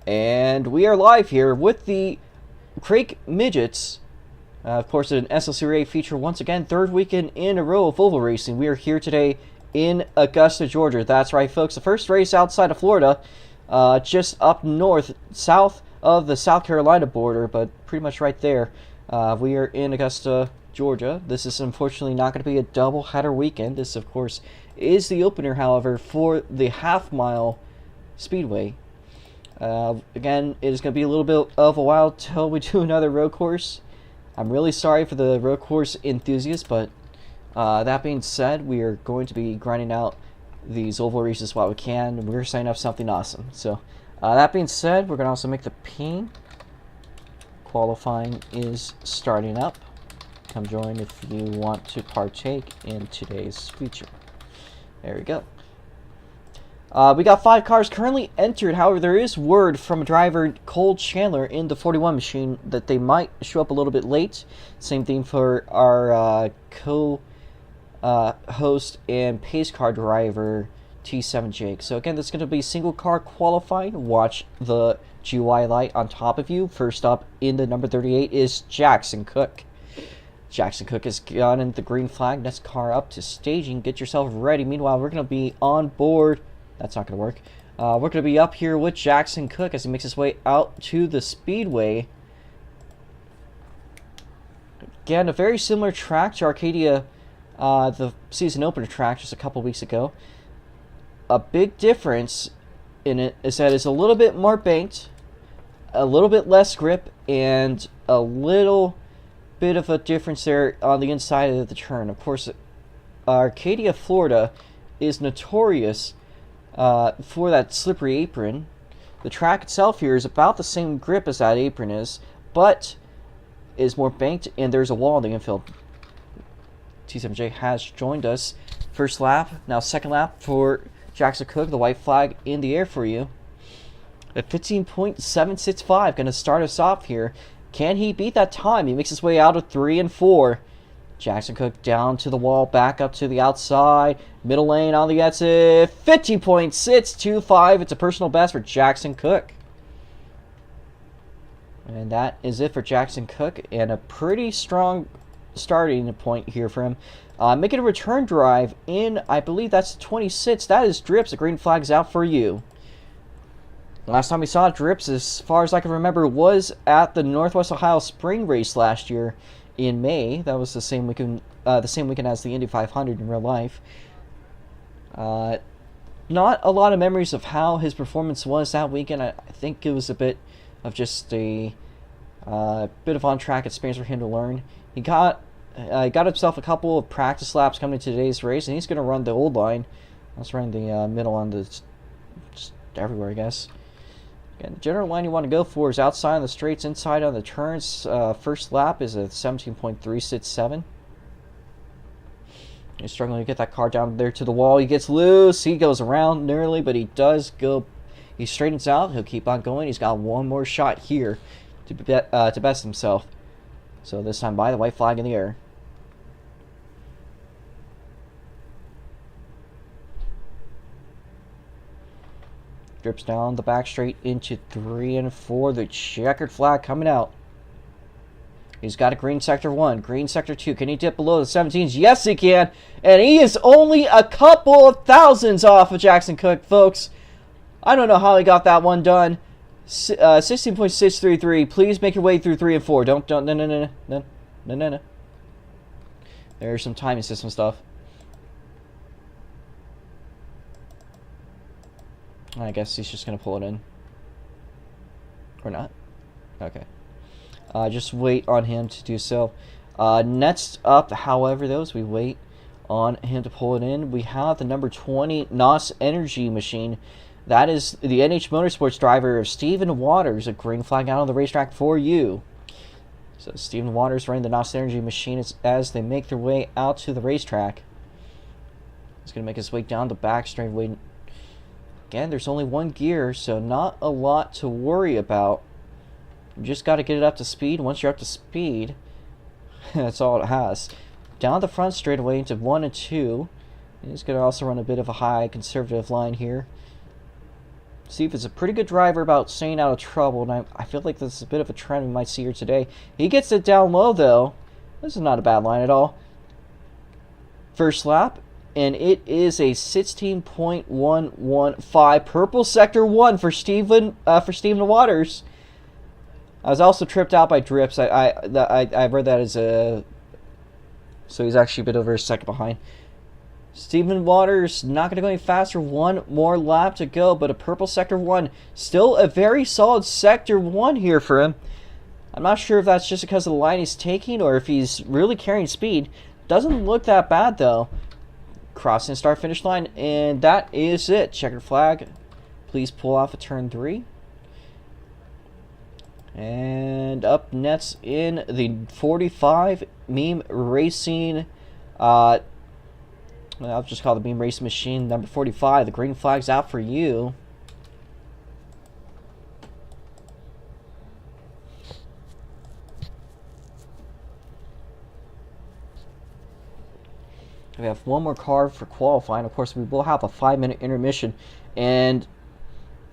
And we are live here with the Crake Midgets. Of course, an SLCRA feature once again, third weekend in a row of oval racing. We are here today in Augusta, Georgia. That's right, folks. The first race outside of Florida, just up north, south of the South Carolina border, but pretty much right there. We are in Augusta, Georgia. This is unfortunately not going to be a double-header weekend. This, of course, is the opener, however, for the half-mile Speedway. Again, it is going to be a little bit of a while till we do another road course. I'm really sorry for the road course enthusiasts, but that being said, we are going to be grinding out these oval races while we can. We're setting up something awesome. So, that being said, we're going to also make the P. Qualifying is starting up. Come join if you want to partake in today's feature. There we go. We got 5 cars currently entered. However, there is word from driver Cole Chandler in the 41 machine that they might show up a little bit late. Same thing for our co-host and pace car driver T7 Jake. So again, this is going to be single car qualifying. Watch the GUI light on top of you. First up in the number 38 is Jackson Cook. Jackson Cook has gotten the green flag. Next car up to staging. Get yourself ready. Meanwhile, we're going to be on board. That's not going to work. We're going to be up here with Jackson Cook as he makes his way out to the Speedway. Again, a very similar track to Arcadia, the season opener track just a couple weeks ago. A big difference in it is that it's a little bit more banked, a little bit less grip, and a little bit of a difference there on the inside of the turn. Of course, Arcadia, Florida is notorious for that slippery apron. The track itself here is about the same grip as that apron is, but is more banked, and there's a wall in the infield. T7J has joined us. First lap, now second lap for Jackson Cook. The white flag in the air for you. At 15.765, going to start us off here. Can he beat that time? He makes his way out of 3 and 4. Jackson Cook down to the wall, back up to the outside, middle lane on the exit, 15.625. It's a personal best for Jackson Cook. And that is it for Jackson Cook, and a pretty strong starting point here for him. Making a return drive in, I believe that's 26. That is Drips. The green flag's out for you. Last time we saw Drips, as far as I can remember, was at the Northwest Ohio Spring Race last year. In May. That was the same weekend as the Indy 500 in real life. Not a lot of memories of how his performance was that weekend. I think it was a bit of just a bit of on-track experience for him to learn. He got himself a couple of practice laps coming to today's race, and he's going to run the old line. Let's run the middle on the just everywhere, I guess. And the general line you want to go for is outside on the straights, inside on the turns. First lap is a 17.367. He's struggling to get that car down there to the wall. He gets loose. He goes around nearly, but he does go. He straightens out. He'll keep on going. He's got one more shot here to best himself. So this time by the white flag in the air. Drips down the back straight into 3 and 4. The checkered flag coming out. He's got a green sector 1, green sector 2. Can he dip below the 17s? Yes, he can. And he is only a couple of thousandths off of Jackson Cook, folks. I don't know how he got that one done. 16.633. Please make your way through 3 and 4. No. There's some timing system stuff. I guess he's just going to pull it in. Or not. Okay. Just wait on him to do so. Next up, however, as we wait on him to pull it in, we have the number 20 NOS Energy machine. That is the NH Motorsports driver, Stephen Waters. A green flag out on the racetrack for you. So Stephen Waters running the NOS Energy machine as they make their way out to the racetrack. He's going to make his way down the back straightaway. Again, there's only one gear, so not a lot to worry about. You just got to get it up to speed. Once you're up to speed, that's all it has. Down the front straightaway into 1 and 2. He's going to also run a bit of a high conservative line here. Steve is a pretty good driver about staying out of trouble, and I feel like this is a bit of a trend we might see here today. He gets it down low, though. This is not a bad line at all. First lap, and it is a 16.115. Purple sector 1 for Steven Waters. I was also tripped out by drips. I read that as a... So he's actually a bit over a second behind. Steven Waters not going to go any faster. One more lap to go, but a purple sector 1. Still a very solid sector 1 here for him. I'm not sure if that's just because of the line he's taking or if he's really carrying speed. Doesn't look that bad, though. Crossing the start-finish line, and that is it. Checkered flag. Please pull off a turn 3. And up next in the 45, Meme Racing, I'll just call the Meme Racing Machine, number 45. The green flag's out for you. We have one more car for qualifying. Of course, we will have a 5-minute intermission, and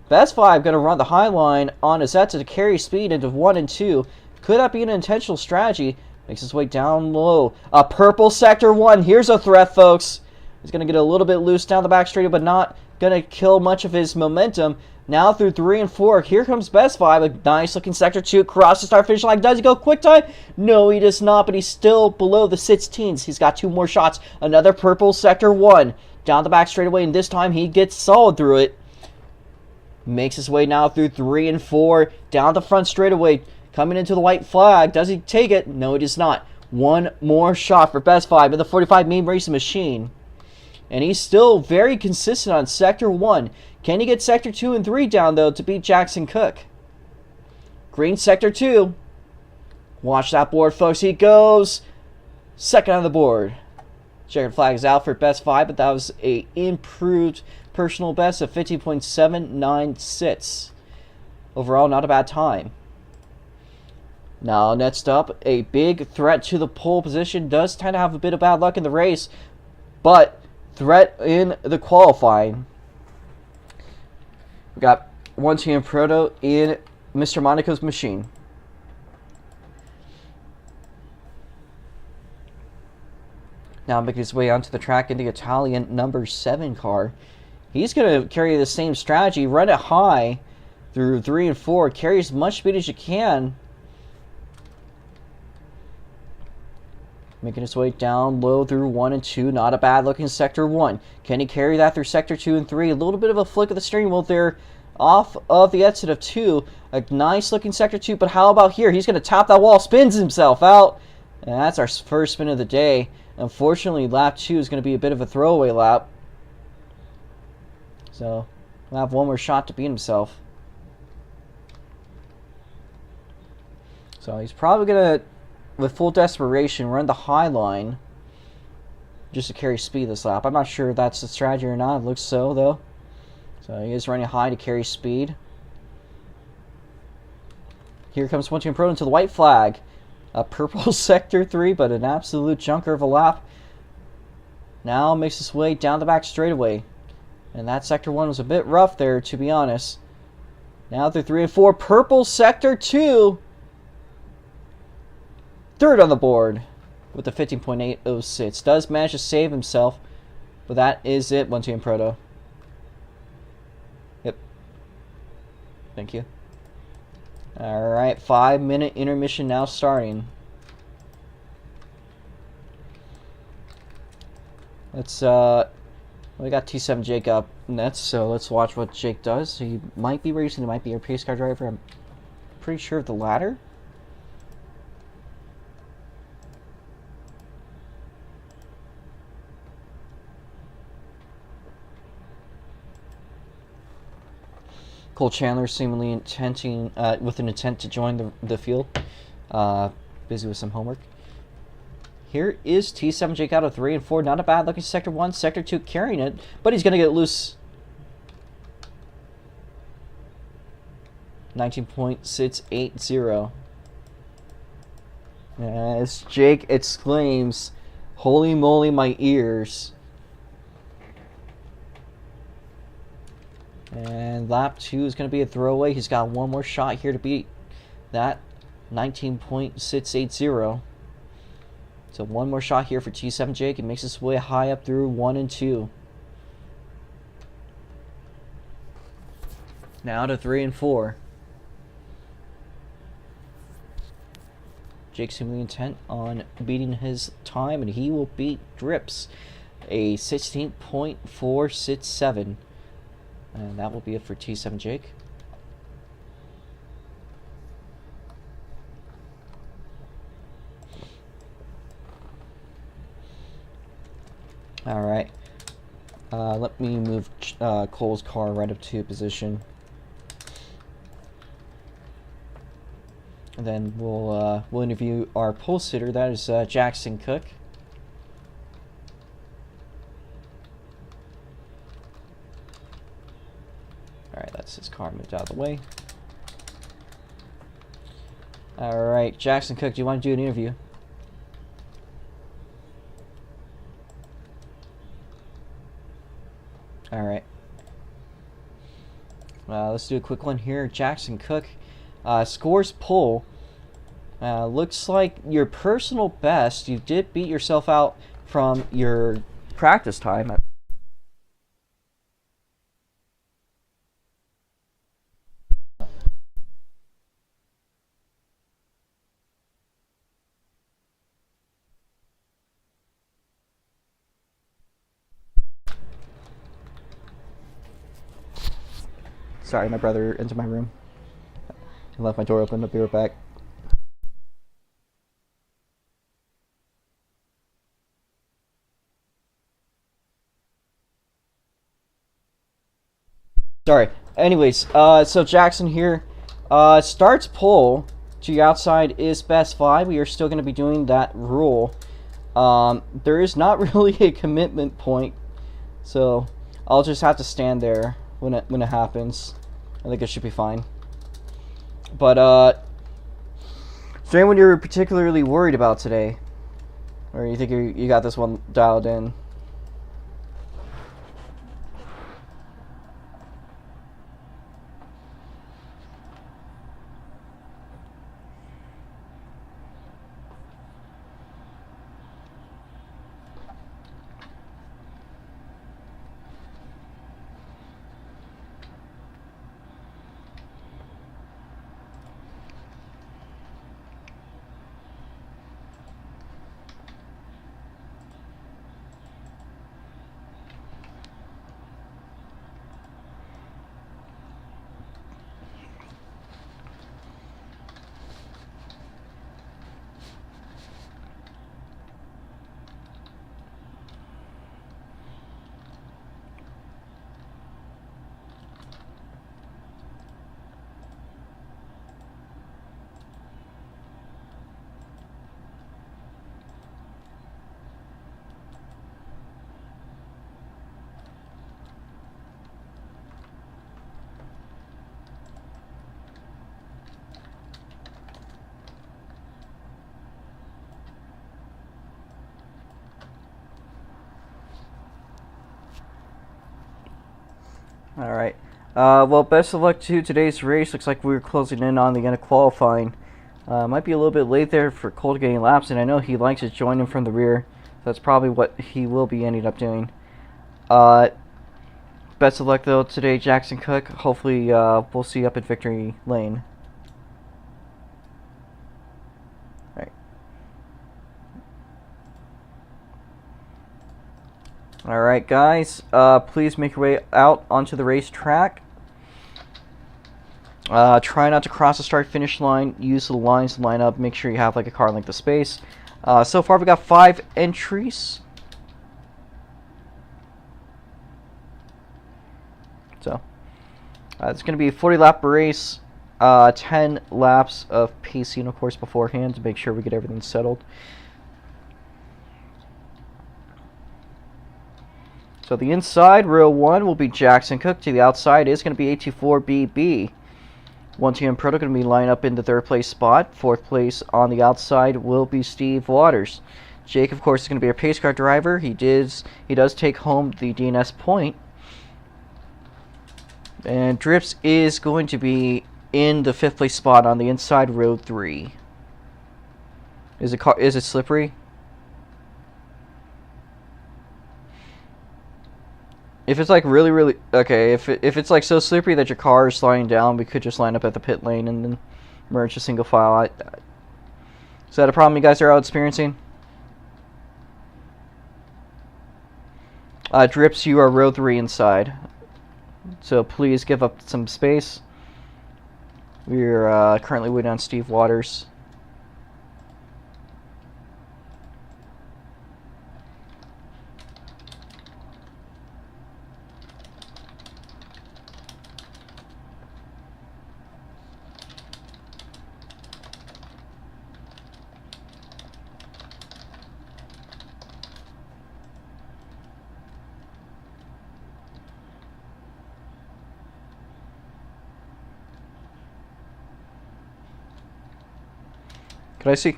Best 5 going to run the high line on Augusta to carry speed into 1 and 2. Could that be an intentional strategy? Makes his way down low. A purple sector 1. Here's a threat, folks. He's going to get a little bit loose down the back straight, but not going to kill much of his momentum. Now through 3 and 4. Here comes Best 5. A nice looking sector 2. Cross the start finish line. Does he go quick time? No, he does not, but he's still below the 16s. He's got 2 more shots. Another purple sector 1. Down the back straightaway, and this time he gets solid through it. Makes his way now through 3 and 4. Down the front straightaway. Coming into the white flag. Does he take it? No, he does not. One more shot for Best 5 in the 45 Meme Racing Machine. And he's still very consistent on Sector 1. Can he get Sector 2 and 3 down, though, to beat Jackson Cook? Green Sector 2. Watch that board, folks. He goes second on the board. Checkered flag is out for Best 5, but that was a improved personal best of 15.796. Overall, not a bad time. Now, next up, a big threat to the pole position. Does tend to have a bit of bad luck in the race, but threat in the qualifying. We got one team Proto in Mr. Monaco's machine. Now making his way onto the track in the Italian number 7 car. He's going to carry the same strategy. Run it high through 3 and 4. Carry as much speed as you can. Making his way down low through 1 and 2. Not a bad looking Sector 1. Can he carry that through Sector 2 and 3? A little bit of a flick of the steering wheel there off of the exit of 2. A nice looking Sector 2. But how about here? He's going to tap that wall. Spins himself out. And that's our first spin of the day. Unfortunately, lap 2 is going to be a bit of a throwaway lap. So, we'll have one more shot to beat himself. So, he's probably going to, with full desperation, run the high line just to carry speed this lap. I'm not sure if that's the strategy or not. It looks so, though. So, he is running high to carry speed. Here comes One Team Pro into the white flag. A purple Sector 3, but an absolute junker of a lap. Now makes his way down the back straightaway. And that Sector 1 was a bit rough there, to be honest. Now through 3 and 4. Purple Sector 2. Third on the board with the 15.806. Does manage to save himself. But that is it, One Team Proto. Yep. Thank you. Alright, 5-minute intermission now starting. Let's, we got T7 Jake up next, so let's watch what Jake does. He might be racing, he might be a pace car driver. I'm pretty sure of the latter. Cole Chandler seemingly with an intent to join the field. Busy with some homework. Here is T7 Jake out of 3 and 4. Not a bad looking Sector 1. Sector 2 carrying it, but he's going to get loose. 19.680. As Jake exclaims, "Holy moly, my ears." And lap 2 is going to be a throwaway. He's got one more shot here to beat that 19.680. So one more shot here for T7 Jake. It makes his way high up through 1 and 2. Now to 3 and 4. Jake's seemingly intent on beating his time, and he will beat Drips a 16.467. And that will be it for T7 Jake. Alright. Let me move Cole's car right up to position. And then we'll interview our pole sitter. That is Jackson Cook. Alright, that's his car moved out of the way. Alright, Jackson Cook, do you want to do an interview? Alright. Let's do a quick one here. Jackson Cook scores pole. Looks like your personal best. You did beat yourself out from your practice time. Sorry, my brother entered my room. I left my door open. I'll be right back. Sorry. Anyways, so Jackson here starts pole to your outside is best 5. We are still going to be doing that rule. There is not really a commitment point, so I'll just have to stand there when it happens. I think it should be fine. But is there anyone you're particularly worried about today, or you think you got this one dialed in? Alright. Well, best of luck to today's race. Looks like we're closing in on the end of qualifying. Might be a little bit late there for Cole getting laps, and I know he likes to join him from the rear. So that's probably what he will be ending up doing. Best of luck, though, today, Jackson Cook. Hopefully, we'll see you up at Victory Lane. Alright, guys, please make your way out onto the racetrack. Try not to cross the start-finish line. Use the lines to line up. Make sure you have like a car length of space. So far, we got 5 entries. So, it's going to be a 40-lap race. 10 laps of pacing, of course, beforehand to make sure we get everything settled. So the inside, row 1, will be Jackson Cook. To the outside is going to be A24BB. 1TM Proto going to be lined up in the 3rd place spot. 4th place on the outside will be Steve Waters. Jake, of course, is going to be our pace car driver. He does take home the DNS point. And Drips is going to be in the 5th place spot on the inside road 3. Is it slippery? If it's like really okay, if it's like so slippery that your car is sliding down, we could just line up at the pit lane and then merge a single file. Is that a problem you guys are out experiencing? Drips, you are row 3 inside, so please give up some space. We're currently waiting on Steve Waters. Can I see?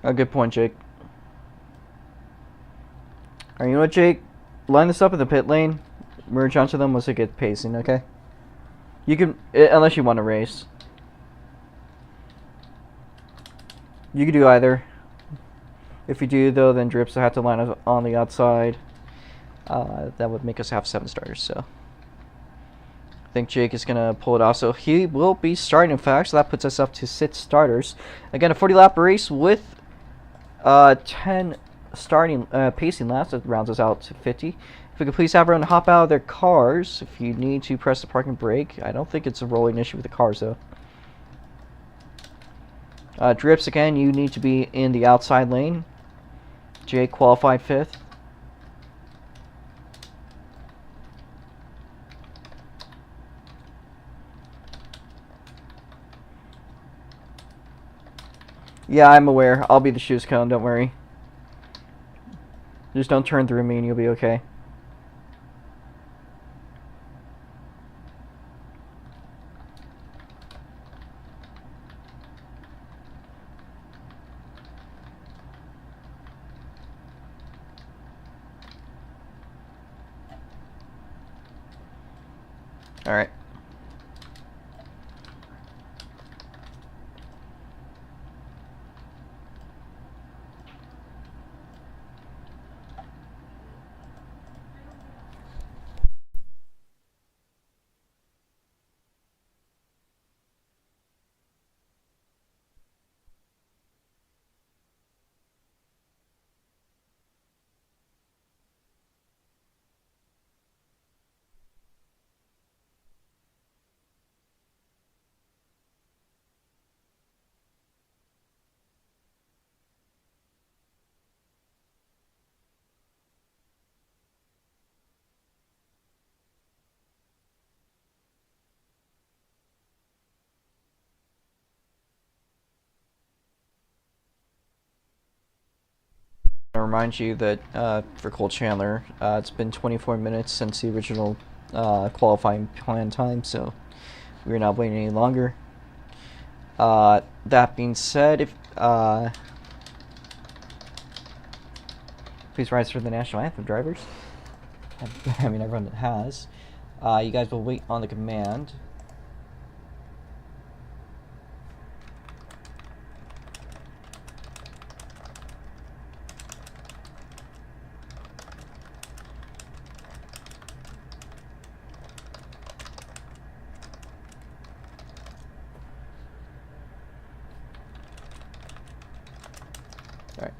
A good point, Jake. Alright, you know what, Jake? Line this up in the pit lane. Merge onto them once it gets pacing, okay? You can, unless you want to race. You can do either. If you do, though, then Drips will have to line up on the outside. That would make us have 7 starters, so. I think Jake is going to pull it off. So he will be starting, in fact, so that puts us up to 6 starters. Again, a 40-lap race with 10 starting pacing laps. That rounds us out to 50. If we could please have everyone hop out of their cars. If you need to press the parking brake. I don't think it's a rolling issue with the cars, though. Drips, again, you need to be in the outside lane. Jake qualified 5th. Yeah, I'm aware. I'll be the shoes cone, don't worry. Just don't turn through me and you'll be okay. Alright. I remind you that for Cole Chandler, it's been 24 minutes since the original qualifying plan time, so we're not waiting any longer. That being said, if please rise for the national anthem, drivers. I mean, everyone has. You guys will wait on the command. Alright.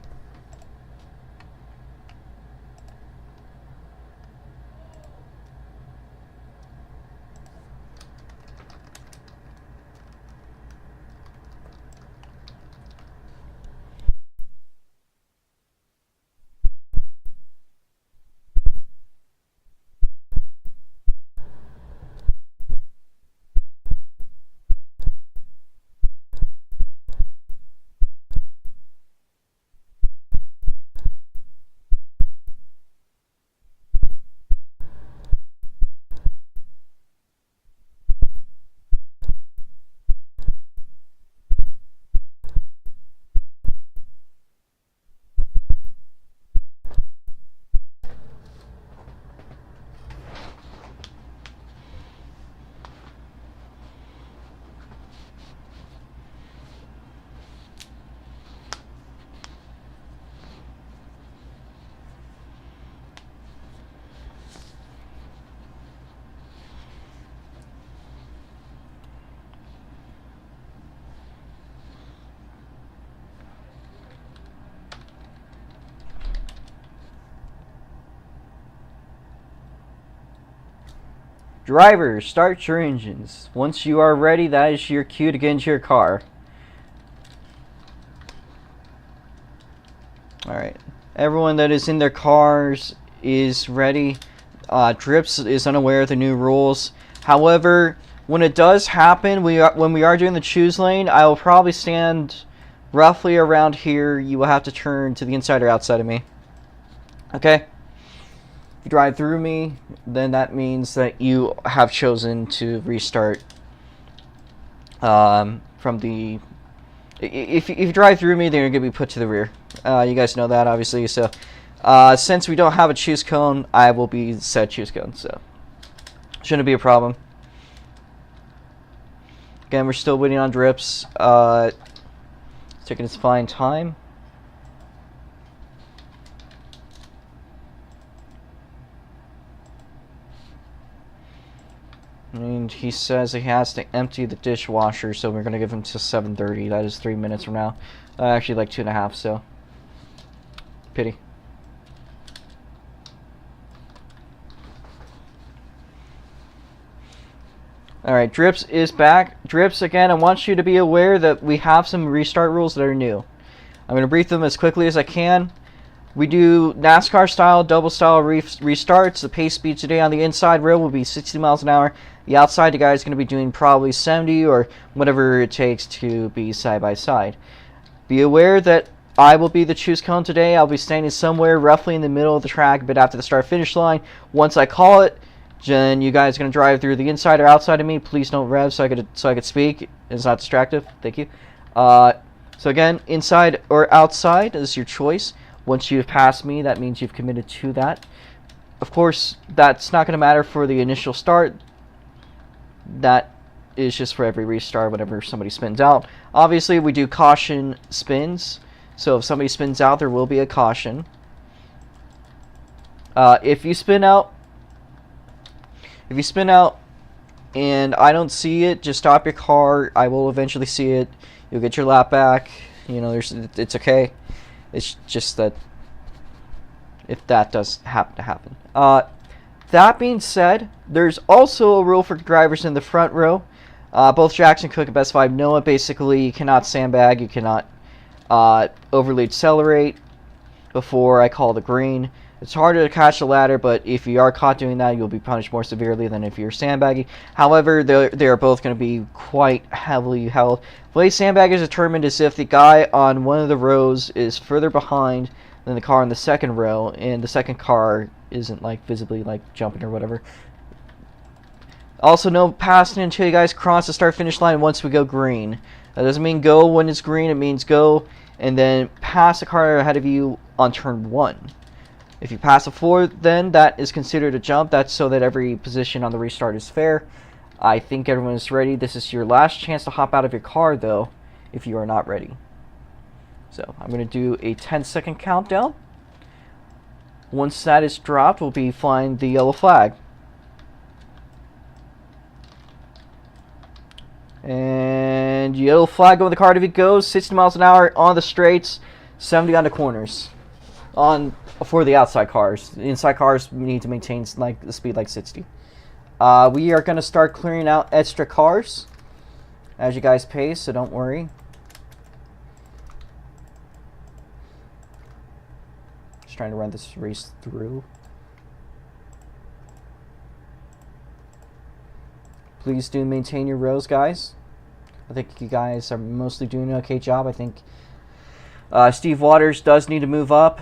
Drivers, start your engines. Once you are ready, that is your cue to get into your car. Alright. Everyone that is in their cars is ready. Drips is unaware of the new rules. However, when it does happen, when we are doing the choose lane, I will probably stand roughly around here. You will have to turn to the inside or outside of me. Okay? If you drive through me, then that means that you have chosen to restart from the... If you drive through me, then you're going to be put to the rear. You guys know that, obviously. So, since we don't have a choose cone, I will be set choose cone. So, shouldn't be a problem. Again, we're still waiting on Drips. Taking its fine time. And he says he has to empty the dishwasher, so we're going to give him till 7:30. That is 3 minutes from now. Actually, like 2.5, so... Pity. Alright, Drips is back. Drips, again, I want you to be aware that we have some restart rules that are new. I'm going to brief them as quickly as I can. We do NASCAR style, double style restarts. The pace speed today on the inside rail will be 60 miles an hour. The outside, the guy is going to be doing probably 70 or whatever it takes to be side by side. Be aware that I will be the choose cone today. I'll be standing somewhere roughly in the middle of the track, a bit after the start-finish line. Once I call it, then you guys are going to drive through the inside or outside of me. Please don't rev so I could speak. It's not distractive. Thank you. So again, inside or outside is your choice. Once you've passed me, that means you've committed to that. Of course, that's not going to matter for the initial start. That is just for every restart whenever somebody spins out. Obviously, we do caution spins. So if somebody spins out, there will be a caution. If you spin out and I don't see it, just stop your car. I will eventually see it. You'll get your lap back. You know, it's okay. It's just that if that does happen to happen. That being said, there's also a rule for drivers in the front row. Both Jackson, Cook, and Best 5 know it. Basically, you cannot sandbag. You cannot overly accelerate before I call the green. It's harder to catch the ladder, but if you are caught doing that, you'll be punished more severely than if you're sandbagging. However, they are both going to be quite heavily held. The way sandbag is determined is if the guy on one of the rows is further behind than the car in the second row, and the second car isn't like visibly like jumping or whatever. Also, no passing until you guys cross the start-finish line once we go green. That doesn't mean go when it's green. It means go and then pass the car ahead of you on turn 1. If you pass before, then that is considered a jump. That's so that every position on the restart is fair. I think everyone is ready. This is your last chance to hop out of your car, though, if you are not ready. So I'm going to do a 10-second countdown. Once that is dropped, we'll be flying the yellow flag. And yellow flag over the car if it goes. 60 miles an hour on the straights, 70 on the corners. For the outside cars. The inside cars need to maintain like the speed like 60. We are going to start clearing out extra cars as you guys pace, so don't worry. Just trying to run this race through. Please do maintain your rows, guys. I think you guys are mostly doing an okay job. I think Steve Waters does need to move up.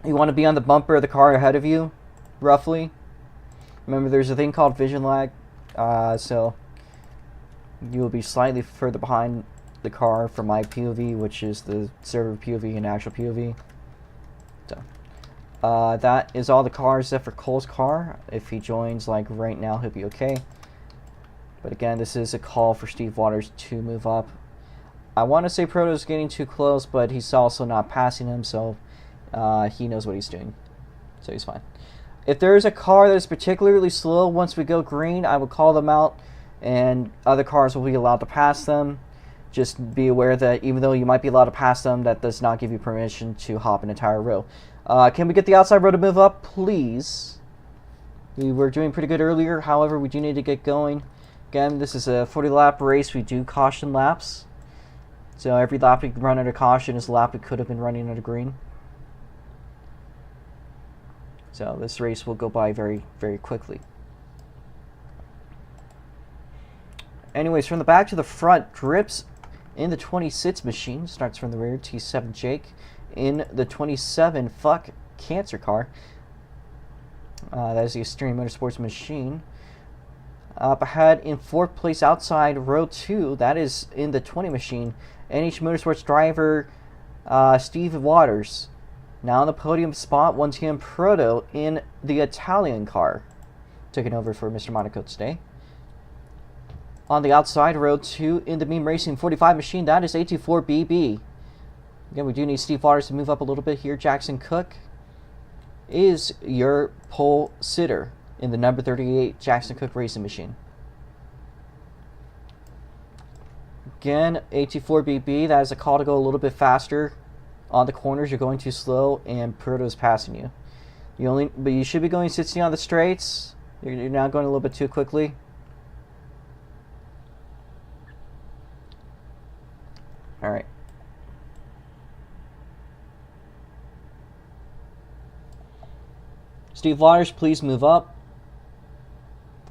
You want to be on the bumper of the car ahead of you, roughly. Remember, there's a thing called vision lag, so you will be slightly further behind the car from my POV, which is the server POV and actual POV. So, that is all the cars except for Cole's car. If he joins, like right now, he'll be okay. But again, this is a call for Steve Waters to move up. I want to say Proto's getting too close, but he's also not passing him, so he knows what he's doing. So he's fine. If there is a car that is particularly slow once we go green, I will call them out, and other cars will be allowed to pass them. Just be aware that even though you might be allowed to pass them, that does not give you permission to hop an entire row. Can we get the outside row to move up, please? We were doing pretty good earlier, however, we do need to get going. Again, this is a 40-lap race. We do caution laps. So every lap we run under caution is a lap we could have been running under green. So this race will go by very, very quickly. Anyways, from the back to the front, Drips in the 26 machine. Starts from the rear, T7 Jake. In the 27, Fuck Cancer car. That is the Extreme Motorsports machine. Up ahead in 4th place outside row 2, that is in the 20 machine. NH Motorsports driver Steve Waters. Now on the podium spot, 1TM Proto in the Italian car. Taking over for Mr. Monaco today. On the outside, row 2 in the Meme Racing 45 machine, that is 84BB. Again, we do need Steve Waters to move up a little bit here. Jackson Cook is your pole sitter in the number 38 Jackson Cook Racing machine. Again, 84BB, that is a call to go a little bit faster. On the corners, you're going too slow, and Proto is passing you. But you should be going 60 on the straights. You're now going a little bit too quickly. All right. Steve Waters, please move up.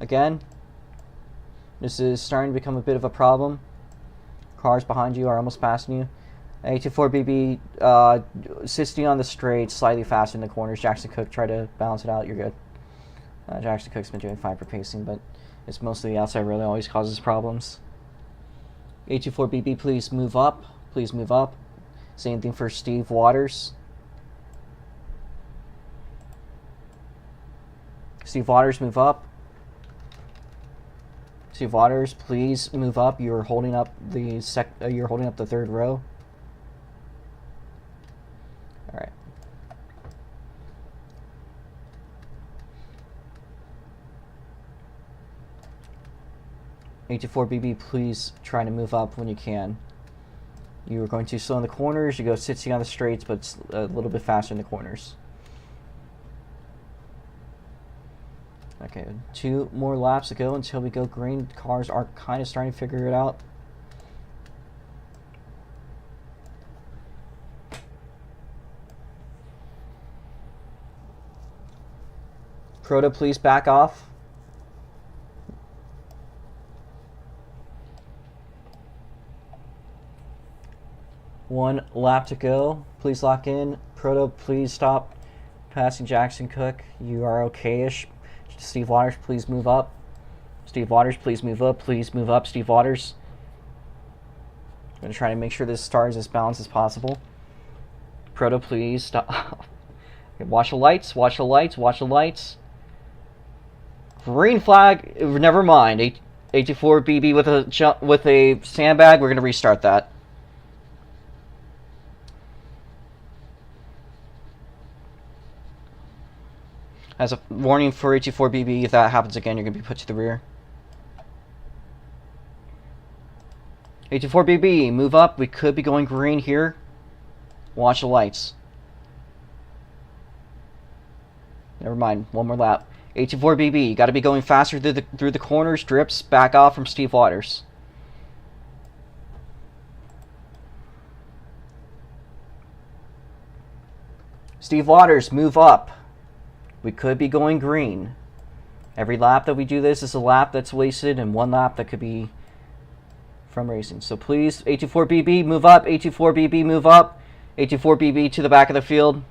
Again, this is starting to become a bit of a problem. Cars behind you are almost passing you. 84BB, 60 on the straight, slightly faster in the corners. Jackson Cook, try to balance it out. You're good. Jackson Cook's been doing fine for pacing, but it's mostly the outside row that always causes problems. 84BB, please move up. Please move up. Same thing for Steve Waters. Steve Waters, move up. Steve Waters, please move up. You're holding up the you're holding up the 3rd row. All right. BB, please try to move up when you can. You are going too slow in the corners. You go 60 on the straights, but it's a little bit faster in the corners. Okay, 2 more laps to go until we go green. Cars are kind of starting to figure it out. Proto, please back off. One lap to go. Please lock in. Proto, please stop passing Jackson Cook. You are okay-ish. Steve Waters, please move up. Steve Waters, please move up. Please move up, Steve Waters. I'm going to try to make sure this starts as balanced as possible. Proto, please stop. Okay, watch the lights. Watch the lights. Watch the lights. Green flag. Never mind. 84BB with a sandbag. We're going to restart that. As a warning for 84BB, if that happens again, you're going to be put to the rear. 84BB, move up. We could be going green here. Watch the lights. Never mind. One more lap. 84BB, you got to be going faster through the corners. Drips, back off from Steve Waters. Steve Waters, move up. We could be going green. Every lap that we do this is a lap that's wasted, and 1 lap that could be from racing. So please, 84BB, move up. 84BB, move up. 84BB to the back of the field.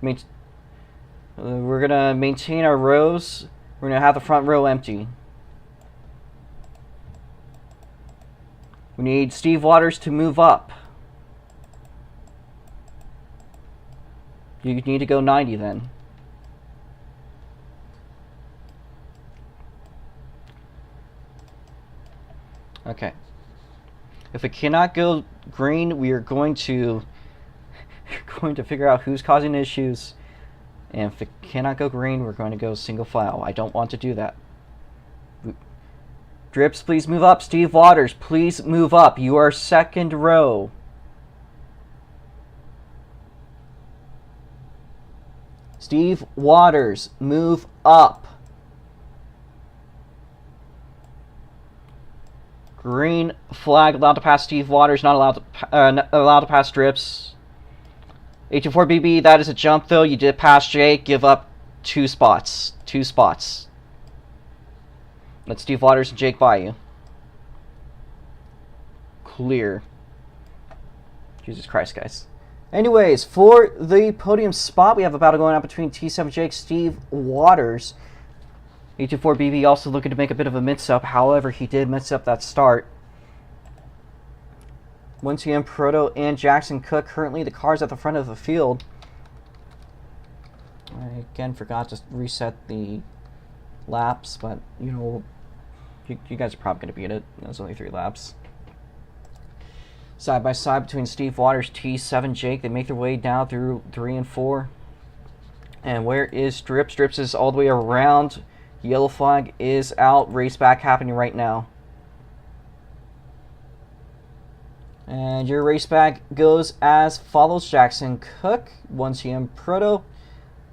We're going to maintain our rows. We're going to have the front row empty. We need Steve Waters to move up. You need to go 90 then. Okay. If it cannot go green, we are going to figure out who's causing issues. And if it cannot go green, we're going to go single file. I don't want to do that. Drips, please move up. Steve Waters, please move up. You are 2nd row. Steve Waters, move up. Green flag, allowed to pass Steve Waters, not allowed to pass Drips. 824BB, that is a jump though. You did pass Jake, give up 2 spots. 2 spots. Let Steve Waters and Jake by you. Clear. Jesus Christ, guys. Anyways, for the podium spot, we have a battle going on between T7 Jake, Steve Waters. 824BB also looking to make a bit of a mix-up. However, he did mix up that start. 1TM Proto and Jackson Cook, currently the cars at the front of the field. I again forgot to reset the laps, but you know, you guys are probably going to beat it. There's only 3 laps. Side by side between Steve Waters, T7 Jake. They make their way down through 3 and 4. And where is Drips? Drips is all the way around. Yellow flag is out. Race back happening right now. And your race back goes as follows. Jackson Cook, 1TM Proto.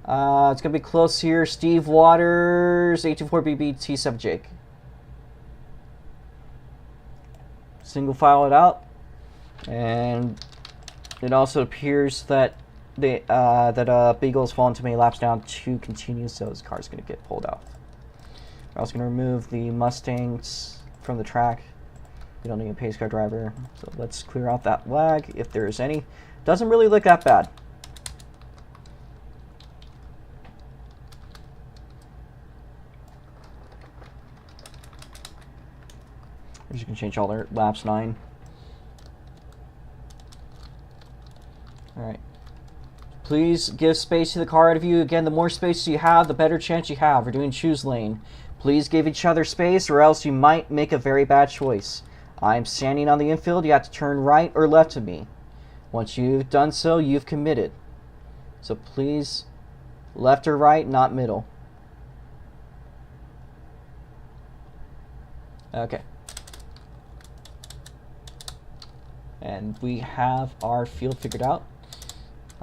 It's going to be close here. Steve Waters, 824BB, T7 Jake. Single file it out. And it also appears that Beagle has fallen too many laps down to continue, so his car's going to get pulled off. We're also going to remove the Mustangs from the track. We don't need a pace car driver, so let's clear out that lag if there is any. Doesn't really look that bad. We're just going to change all their laps 9. Alright. Please give space to the car out of you. Again, the more space you have, the better chance you have. We're doing choose lane. Please give each other space or else you might make a very bad choice. I'm standing on the infield. You have to turn right or left of me. Once you've done so, you've committed. So please, left or right, not middle. Okay. And we have our field figured out.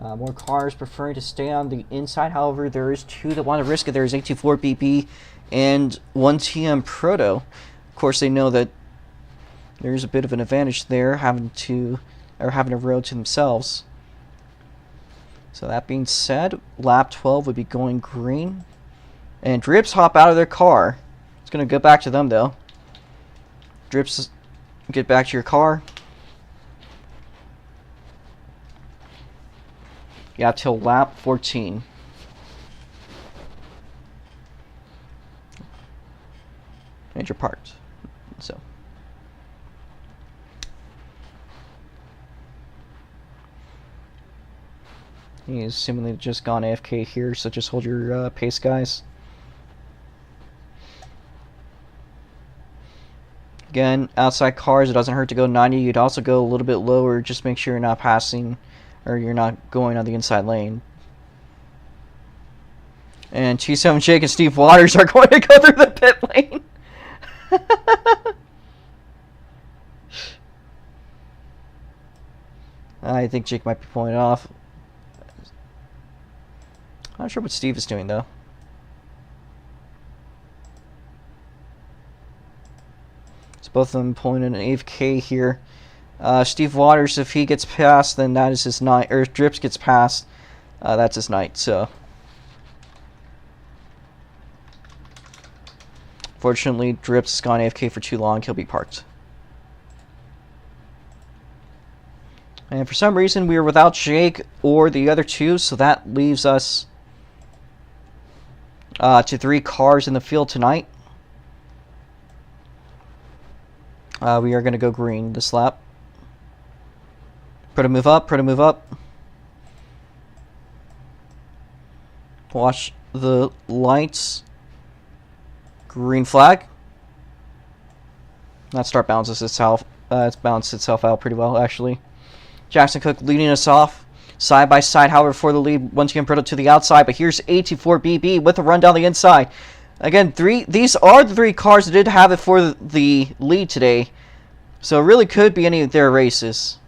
More cars preferring to stay on the inside. However, there is 2 that want to risk it. There's 824BB and 1TM Proto. Of course, they know that there's a bit of an advantage there, having a road to themselves. So that being said, lap 12 would be going green. And Drips hop out of their car. It's going to go back to them, though. Drips, get back to your car. You have till lap 14. And you're parked. So. He's seemingly just gone AFK here, so just hold your pace, guys. Again, outside cars, it doesn't hurt to go 90. You'd also go a little bit lower. Just make sure you're not passing, or you're not going on the inside lane. And T7 Jake and Steve Waters are going to go through the pit lane. I think Jake might be pulling it off. Not sure what Steve is doing, though. It's both of them pulling in an AFK here. Steve Waters, if he gets past, then that is his night. Or if Drips gets past, that's his night. So, fortunately, Drips has gone AFK for too long. He'll be parked. And for some reason, we are without Jake or the other 2, so that leaves us to 3 cars in the field tonight. We are going to go green this lap. Proto move up, Proto move up. Watch the lights. Green flag. That start balances itself. It's balanced itself out pretty well, actually. Jackson Cook leading us off. Side by side, however, for the lead. Once again, Proto to the outside, but here's 824BB with a run down the inside. Again, these are the 3 cars that did have it for the lead today. So it really could be any of their races.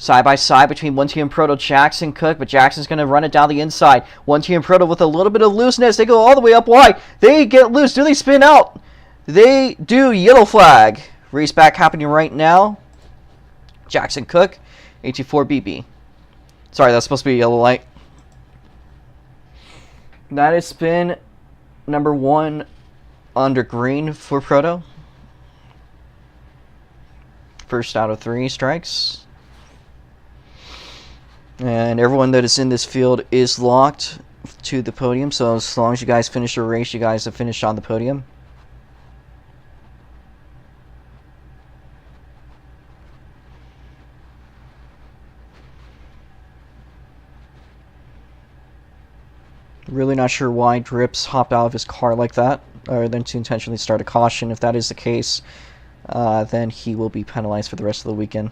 Side by side between 1T and Proto, Jackson Cook, but Jackson's going to run it down the inside. 1T and Proto with a little bit of looseness. They go all the way up wide. They get loose. Do they spin out? They do. Yellow flag. Race back happening right now. Jackson Cook, 84BB. Sorry, that's supposed to be a yellow light. That is spin number 1 under green for Proto. First out of 3 strikes. And everyone that is in this field is locked to the podium. So as long as you guys finish the race, you guys have finished on the podium. Really not sure why Drips hopped out of his car like that, other than to intentionally start a caution. If that is the case, then he will be penalized for the rest of the weekend.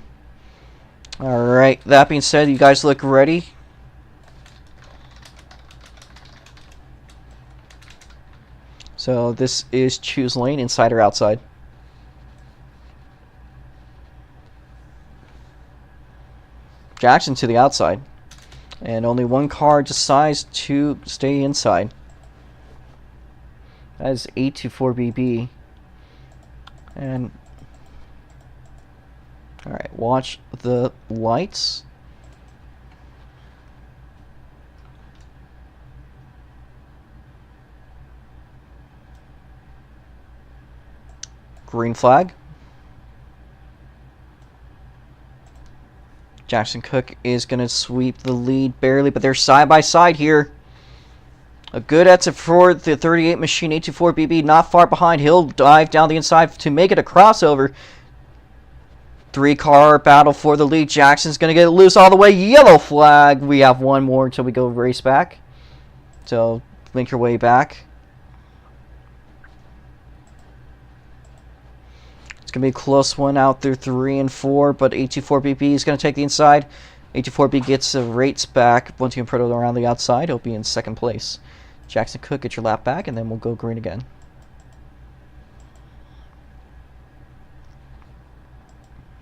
Alright, that being said, you guys look ready. So this is choose lane, inside or outside. Jackson to the outside. And only one car decides to stay inside. That is 824BB. And alright, watch the lights. Green flag. Jackson Cook is going to sweep the lead barely, but they're side by side here. A good exit for the 38 machine, 824BB, not far behind. He'll dive down the inside to make it a crossover. 3-car battle for the lead. Jackson's going to get loose all the way. Yellow flag. We have one more until we go race back. So, link your way back. It's going to be a close one out through 3 and 4, but 824BB is going to take the inside. 824B gets the rates back. 1T and Proto around the outside. He'll be in second place. Jackson Cook, get your lap back, and then we'll go green again.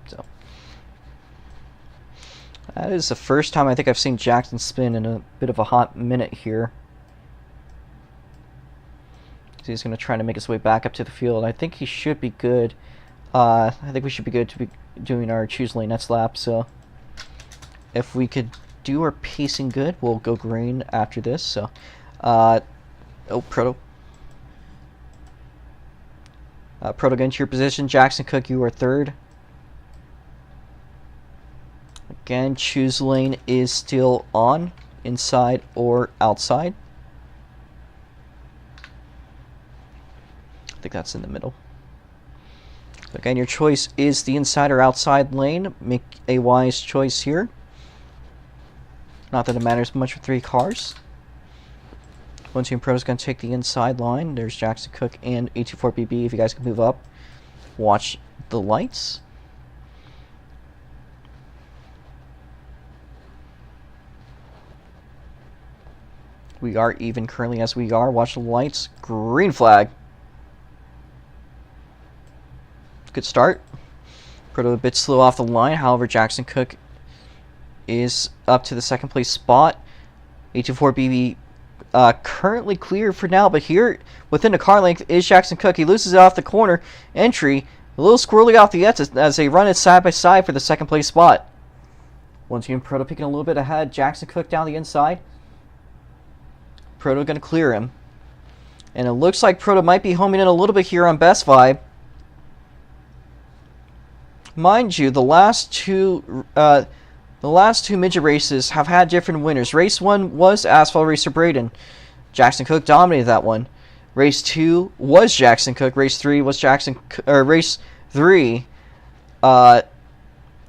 So, that is the first time I think I've seen Jackson spin in a bit of a hot minute here. So he's going to try to make his way back up to the field. I think he should be good. I think we should be good to be doing our choose lane next lap. So if we could do our pacing good, we'll go green after this. So, oh, Proto. Proto, get into your position. Jackson Cook, you are third. Again, choose lane is still on, inside or outside. I think that's in the middle. Again, your choice is the inside or outside lane. Make a wise choice here. Not that it matters much for 3 cars. 1T and Pro is going to take the inside line. There's Jackson Cook and 824BB. If you guys can move up, watch the lights. We are even currently as we are. Watch the lights. Green flag. Good start. Proto a bit slow off the line. However, Jackson Cook is up to the second place spot. 824BB currently clear for now, but here within the car length is Jackson Cook. He loses it off the corner entry. A little squirrely off the edge as they run it side by side for the second place spot. Once again, Proto picking a little bit ahead. Jackson Cook down the inside. Proto going to clear him. And it looks like Proto might be homing in a little bit here on Best Vibe. Mind you, the last two midget races have had different winners. Race 1 was Asphalt Racer Braden. Jackson Cook dominated that one. Race 2 was Jackson Cook. Race 3 was Race 3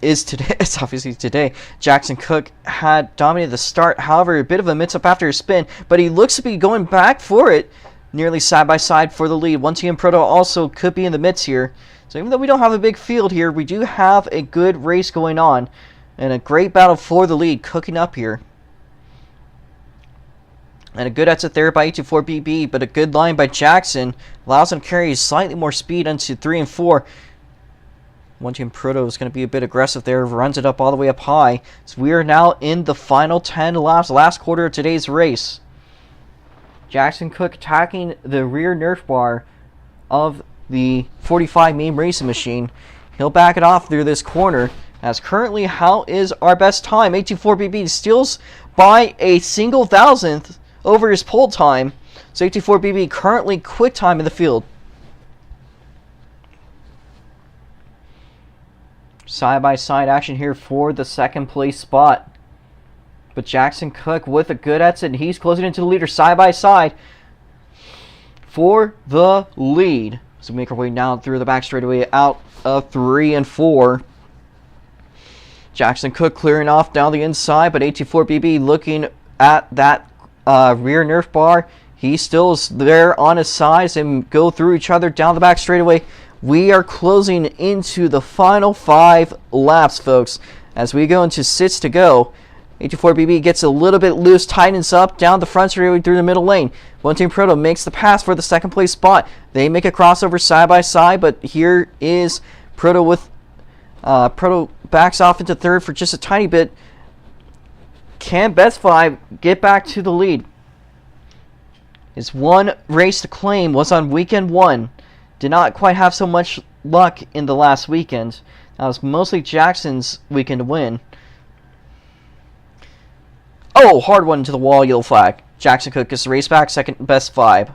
is today. It's obviously today. Jackson Cook had dominated the start. However, a bit of a mix-up after his spin, but he looks to be going back for it, nearly side by side for the lead. 1T and Proto also could be in the midst here. So even though we don't have a big field here, we do have a good race going on. And a great battle for the lead cooking up here. And a good exit there by 824BB, but a good line by Jackson. Allows him to carry slightly more speed into 3 and 4. One Team Proto is going to be a bit aggressive there. Runs it up all the way up high. So we are now in the final 10 laps, last quarter of today's race. Jackson Cook attacking the rear Nerf bar of the 45 main racing machine. He'll back it off through this corner. As currently, how is our best time? 824BB steals by a single thousandth over his pole time. So 824BB currently quick time in the field. Side-by-side action here for the second place spot. But Jackson Cook with a good exit, and he's closing into the leader side-by-side for the lead. So we make our way now through the back straightaway out of 3 and 4. Jackson Cook clearing off down the inside, but 824BB looking at that rear Nerf bar. He still is there on his sides and go through each other down the back straightaway. We are closing into the final 5 laps, folks. As we go into 6 to go, 824BB gets a little bit loose, tightens up down the front straightaway through the middle lane. One Team Proto makes the pass for the second place spot. They make a crossover side by side, but here is Proto with Proto backs off into third for just a tiny bit. Can Best 5 get back to the lead? His one race to claim was on weekend 1. Did not quite have so much luck in the last weekend. That was mostly Jackson's weekend win. Oh, hard one to the wall, yellow flag. Jackson Cook gets the race back, second Best 5.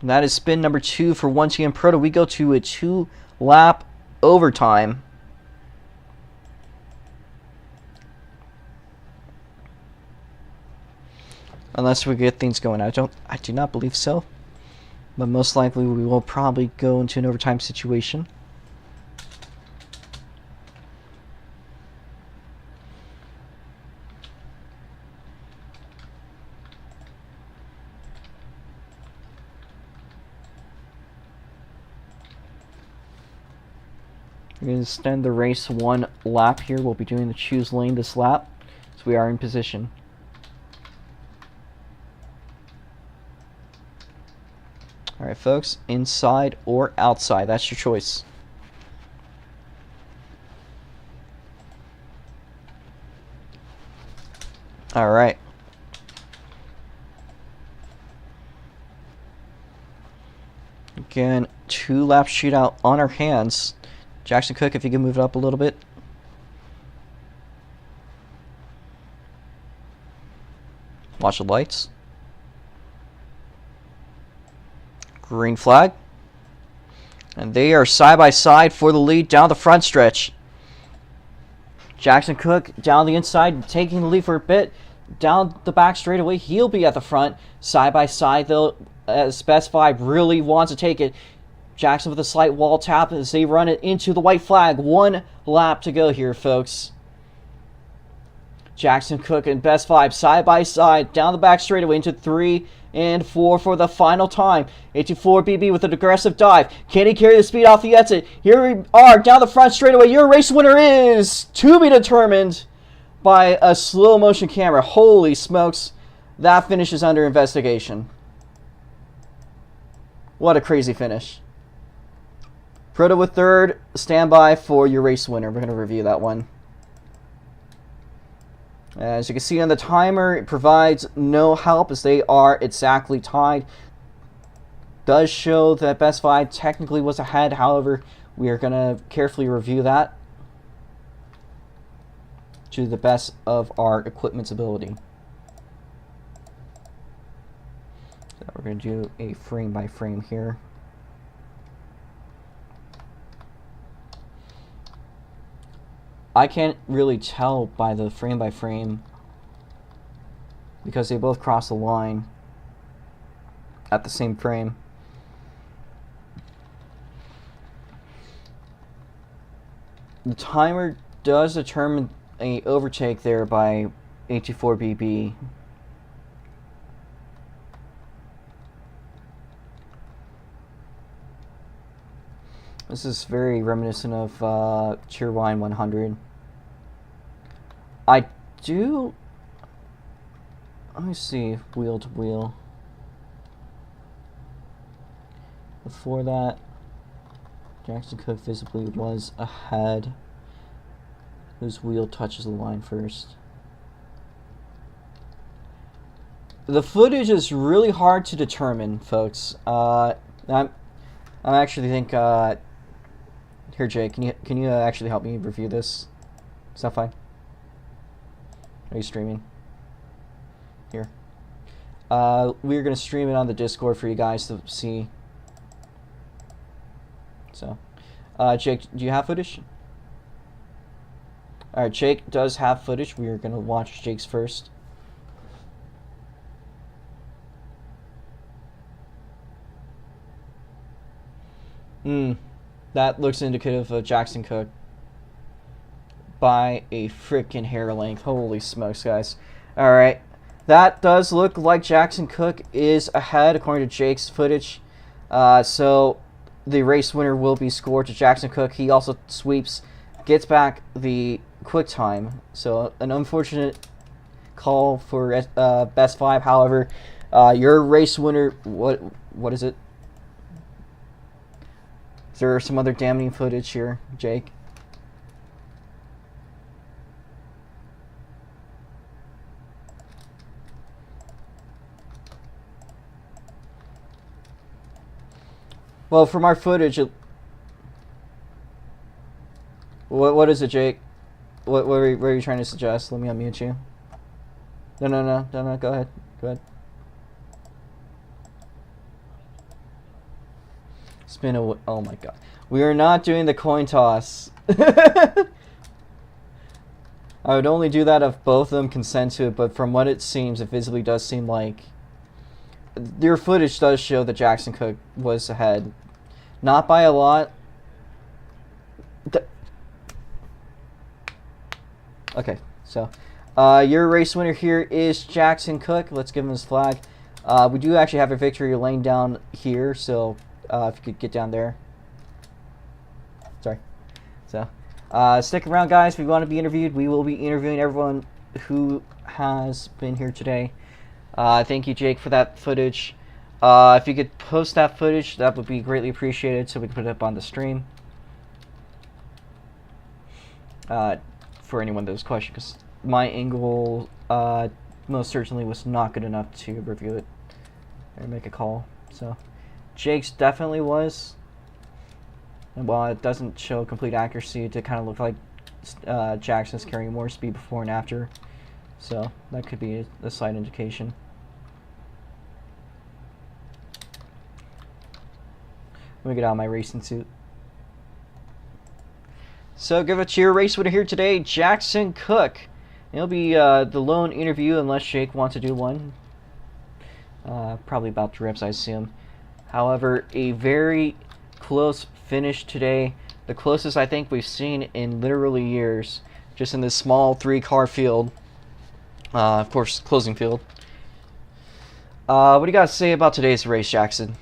And that is spin number 2 for 1TM Proto. We go to a 2-lap overtime. Unless we get things going. I do not believe so. But most likely we will probably go into an overtime situation. We're going to extend the race 1 lap here. We'll be doing the choose lane this lap. So we are in position. Alright folks, inside or outside, that's your choice. Alright. Again, 2-lap shootout on our hands. Jackson Cook, if you can move it up a little bit. Watch the lights. Green flag. And they are side by side for the lead down the front stretch. Jackson Cook down the inside, taking the lead for a bit. Down the back straightaway, he'll be at the front. Side by side, though, as Best 5 really wants to take it. Jackson with a slight wall tap as they run it into the white flag. 1 lap to go here, folks. Jackson Cook and Best 5 side by side down the back straightaway into 3 and 4 for the final time. 824BB with an aggressive dive. Can he carry the speed off the exit? Here we are down the front straightaway. Your race winner is to be determined by a slow motion camera. Holy smokes. That finish is under investigation. What a crazy finish. Proto with third. Stand by for your race winner. We're going to review that one. As you can see on the timer, it provides no help as they are exactly tied. Does show that Best 5 technically was ahead. However, we are going to carefully review that to the best of our equipment's ability. So we're going to do a frame by frame here. I can't really tell by the frame by frame because they both cross the line at the same frame. The timer does determine a overtake there by 824BB. This is very reminiscent of Cheerwine 100. I do... Let me see, wheel to wheel. Before that... Jackson Cook visibly was ahead. Whose wheel touches the line first. The footage is really hard to determine, folks. I actually think. Here, Jake, can you actually help me review this? Is that fine? Are you streaming? Here. We're gonna stream it on the Discord for you guys to see. So, Jake, do you have footage? All right, Jake does have footage. We are gonna watch Jake's first. That looks indicative of Jackson Cook by a freaking hair length. Holy smokes, guys. Alright. That does look like Jackson Cook is ahead according to Jake's footage. So the race winner will be scored to Jackson Cook. He also sweeps, gets back the quick time. So an unfortunate call for best 5. However, your race winner, what is it? Is there some other damning footage here, Jake? Well, from our footage, what is it, Jake? What are you trying to suggest? Let me unmute you. No. Go ahead. Spin a. Oh my god. We are not doing the coin toss. I would only do that if both of them consent to it, but from what it seems, it visibly does seem like your footage does show that Jackson Cook was ahead. Not by a lot. Okay, so your race winner here is Jackson Cook. Let's give him his flag. We do actually have a victory lane down here, so if you could get down there. Sorry. So stick around, guys. If you want to be interviewed, we will be interviewing everyone who has been here today. Thank you, Jake, for that footage. If you could post that footage, that would be greatly appreciated so we can put it up on the stream. For anyone that was questioning, because my angle most certainly was not good enough to review it and make a call. So Jake's definitely was. And while it doesn't show complete accuracy, it kind of look like Jackson's carrying more speed before and after. So that could be a slight indication. Let me get out of my racing suit. So give a cheer race winner here today, Jackson Cook. It'll be the lone interview unless Jake wants to do one. Probably about to rips, I assume. However, a very close finish today. The closest I think we've seen in literally years. Just in this small 3-car field. Of course, closing field. What do you got to say about today's race, Jackson?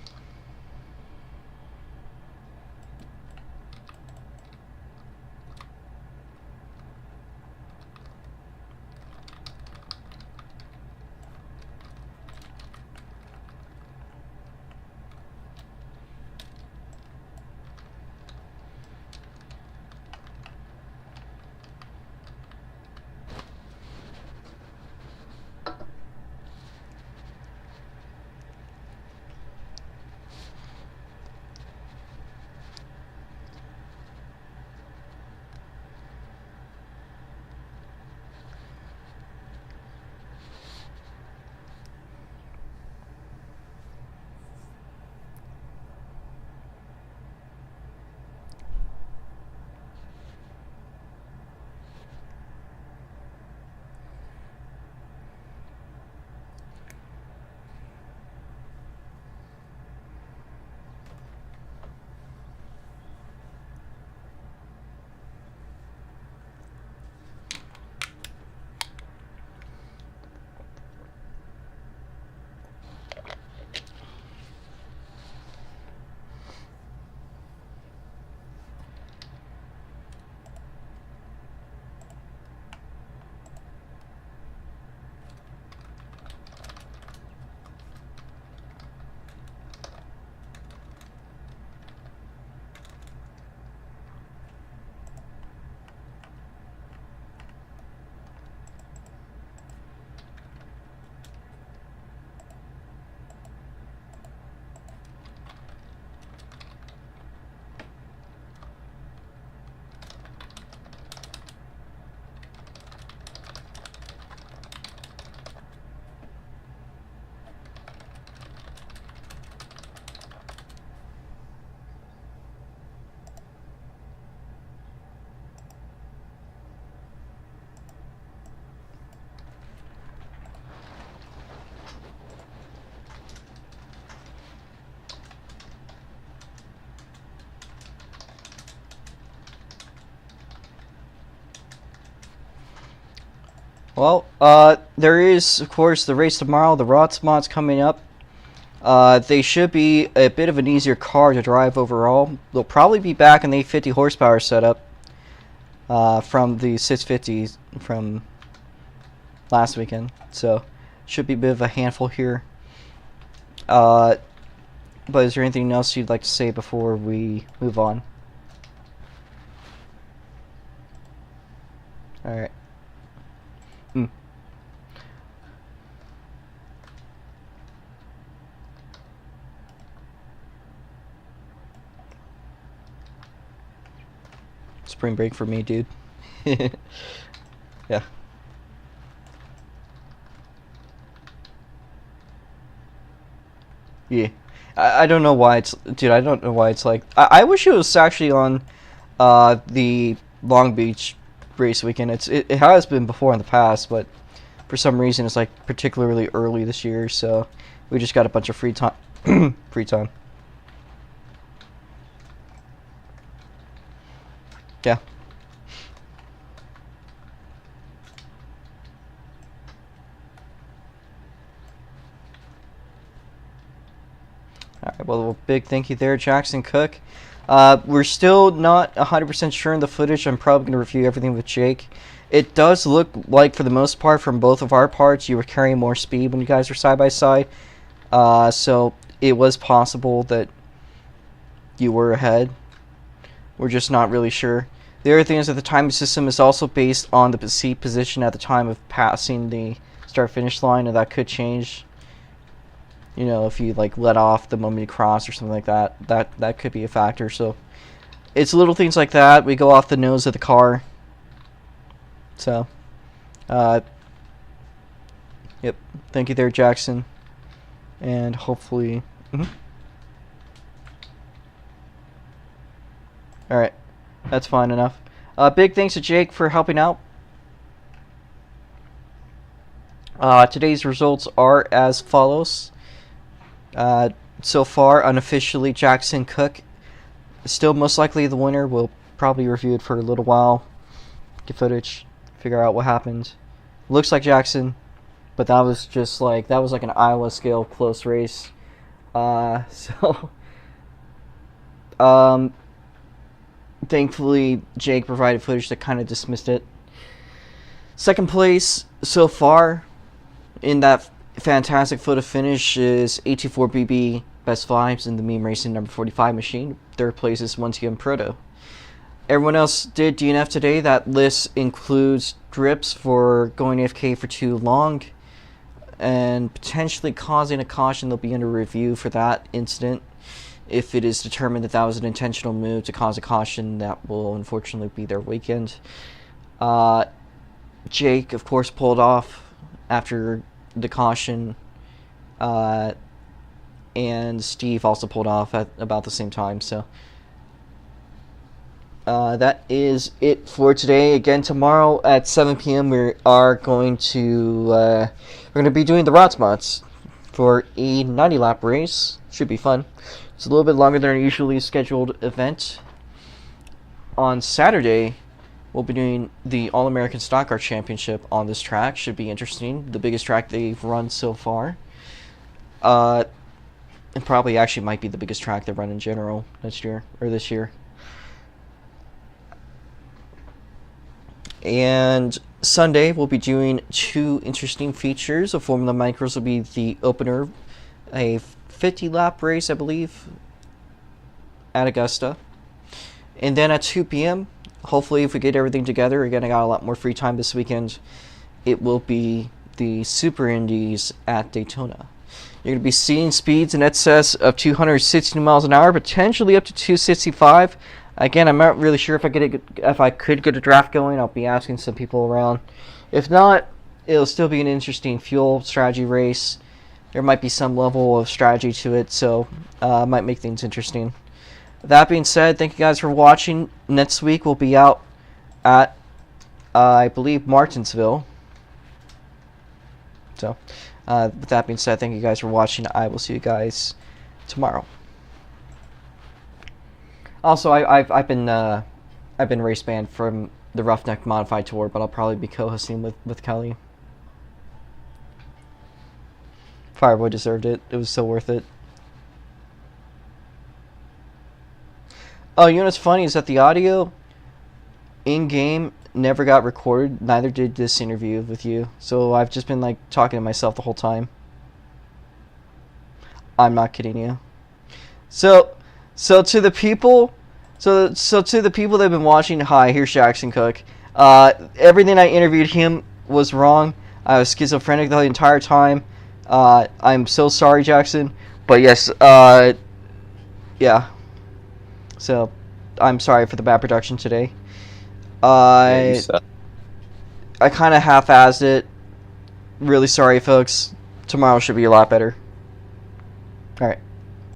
Well, there is, of course, the race tomorrow. The Rots mods coming up. They should be a bit of an easier car to drive overall. They'll probably be back in the 850 horsepower setup from the 650s from last weekend. So, should be a bit of a handful here. But is there anything else you'd like to say before we move on? Alright. Spring break for me, dude. Yeah. Yeah. I don't know why it's... Dude, I don't know why it's like... I wish it was actually on the Long Beach race weekend. It has been before in the past, but for some reason it's like particularly early this year, so we just got a bunch of free time. Free time. Yeah. Alright, well, big thank you there, Jackson Cook. We're still not 100% sure in the footage. I'm probably going to review everything with Jake. It does look like, for the most part, from both of our parts, you were carrying more speed when you guys were side by side. So it was possible that you were ahead. We're just not really sure. The other thing is that the timing system is also based on the seat position at the time of passing the start-finish line, and that could change. You know, if you like let off the moment you cross or something like that, that could be a factor. So it's little things like that. We go off the nose of the car. So, yep. Thank you there, Jackson. And hopefully, all right, that's fine enough. Big thanks to Jake for helping out. Today's results are as follows. So far, unofficially, Jackson Cook is still most likely the winner. We'll probably review it for a little while, get footage, figure out what happened. Looks like Jackson, but that was just like, that was like an Iowa scale close race. Thankfully, Jake provided footage that kind of dismissed it. Second place so far in that fantastic photo finish is A24BB Best Vibes in the Meme Racing number 45 machine. Third place is 1TM Proto. Everyone else did DNF today. That list includes drips for going AFK for too long and potentially causing a caution. They'll be under review for that incident. If it is determined that that was an intentional move to cause a caution, that will unfortunately be their weekend. Jake, of course, pulled off after the caution, and Steve also pulled off at about the same time. So that is it for today. Again, tomorrow at 7 p.m. we are going to be doing the Rots mods for a 90 lap race. Should be fun. It's a little bit longer than our usually scheduled event. On Saturday, we'll be doing the All-American Stock Car Championship on this track. Should be interesting. The biggest track they've run so far. And probably actually might be the biggest track they run in general next year, or this year. And Sunday, we'll be doing two interesting features. The Formula Micros will be the opener, a 50-lap race, I believe, at Augusta. And then at 2 p.m., hopefully, if we get everything together, again, I got a lot more free time this weekend, it will be the Super Indies at Daytona. You're going to be seeing speeds in excess of 260 miles an hour, potentially up to 265. Again, I'm not really sure if I could get a draft going. I'll be asking some people around. If not, it'll still be an interesting fuel strategy race. There might be some level of strategy to it, so might make things interesting. That being said, thank you guys for watching. Next week we'll be out at, I believe, Martinsville. So, with that being said, thank you guys for watching. I will see you guys tomorrow. Also, I've been race banned from the Roughneck Modified Tour, but I'll probably be co-hosting with Kelly. Fireboy deserved it. It was so worth it. Oh, you know what's funny is that the audio in-game never got recorded. Neither did this interview with you. So I've just been like talking to myself the whole time. I'm not kidding you. So to the people, so to the people that have been watching, hi, here's Jackson Cook. Everything I interviewed him was wrong. I was schizophrenic the entire time. I'm so sorry, Jackson. But yes, yeah. So, I'm sorry for the bad production today. I kind of half-assed it. Really sorry, folks. Tomorrow should be a lot better. Alright.